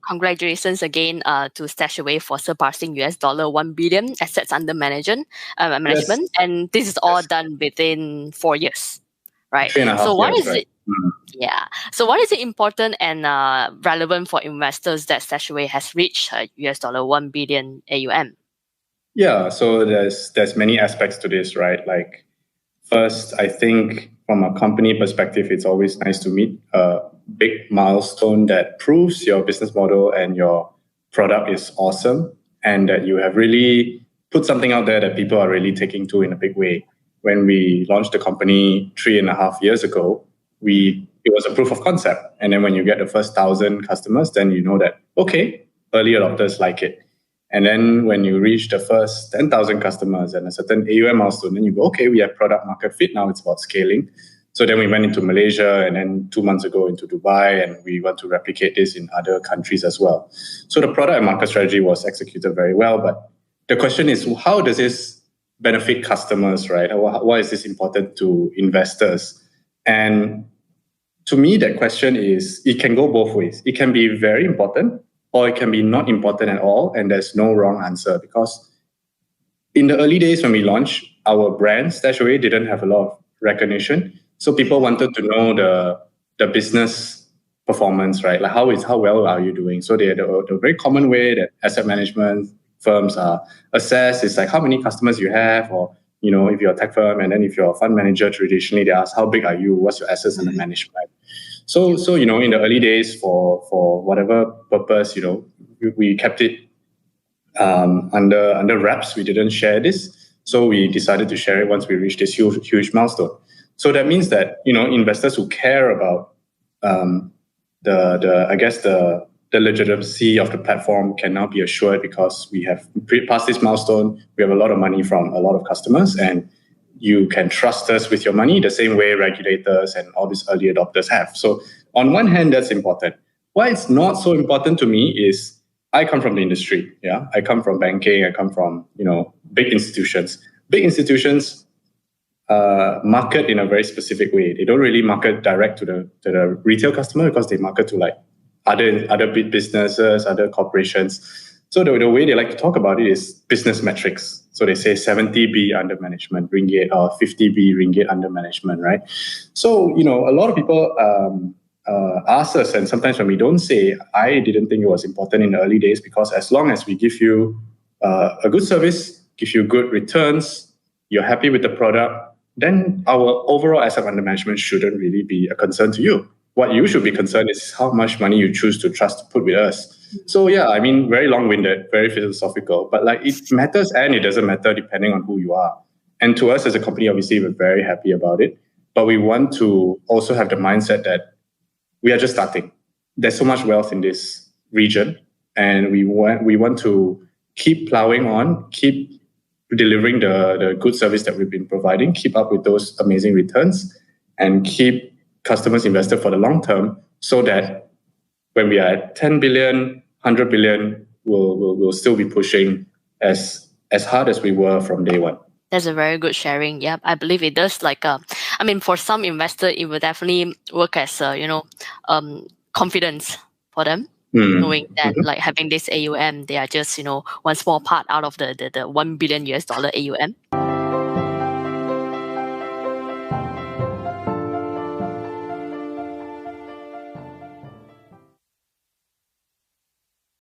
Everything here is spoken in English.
congratulations again to StashAway for surpassing $1 billion assets under management. And this is all done within 4 years, right? 3.5 why years, is right? it? Yeah. So why is it important and relevant for investors that StashAway has reached $1 billion AUM? Yeah, so there's many aspects to this, right? Like, first, I think from a company perspective, it's always nice to meet a big milestone that proves your business model and your product is awesome, and that you have really put something out there that people are really taking to in a big way. When we launched the company 3.5 years ago, it was a proof of concept. And then when you get the first 1,000 customers, then you know that, okay, early adopters like it. And then when you reach the first 10,000 customers and a certain AUM milestone, then you go, okay, we have product market fit. Now it's about scaling. So then we went into Malaysia, and then 2 months ago into Dubai, and we want to replicate this in other countries as well. So the product and market strategy was executed very well. But the question is, how does this benefit customers, right? Why is this important to investors? And to me, that question is, it can go both ways. It can be very important, or it can be not important at all, and there's no wrong answer. Because in the early days when we launched, our brand, StashAway, didn't have a lot of recognition. So people wanted to know the business performance, right? Like how well are you doing? So the very common way that asset management firms are assessed is like how many customers you have, or if you're a tech firm, and then if you're a fund manager, traditionally they ask how big are you, what's your assets under management. So in the early days, for whatever purpose, we kept it under wraps. We didn't share this, so we decided to share it once we reached this huge milestone. So that means that investors who care about the legitimacy of the platform can now be assured, because we have passed this milestone. We have a lot of money from a lot of customers, and you can trust us with your money the same way regulators and all these early adopters have. So on one hand, that's important. Why it's not so important to me is I come from the industry. Yeah, I come from banking. I come from big institutions. Big institutions market in a very specific way. They don't really market direct to the retail customer, because they market to like other big businesses, other corporations. So the way they like to talk about it is business metrics. So they say 70 B under management ringgit, or 50 B ringgit under management, right? So a lot of people ask us, and sometimes when we don't say, I didn't think it was important in the early days, because as long as we give you a good service, give you good returns, you're happy with the product, then our overall asset under management shouldn't really be a concern to you. What you should be concerned is how much money you choose to trust to put with us. So yeah, I mean, very long-winded, very philosophical, but like it matters and it doesn't matter depending on who you are. And to us as a company, obviously, we're very happy about it, but we want to also have the mindset that we are just starting. There's so much wealth in this region, and we want to keep plowing on, keep delivering the good service that we've been providing, keep up with those amazing returns, and keep customers invested for the long term, so that when we are at 10 billion, 100 billion, we'll still be pushing as hard as we were from day one. That's a very good sharing. Yeah, I believe it does. For some investor, it will definitely work as confidence for them, knowing that having this AUM, they are just one small part out of the $1 billion AUM.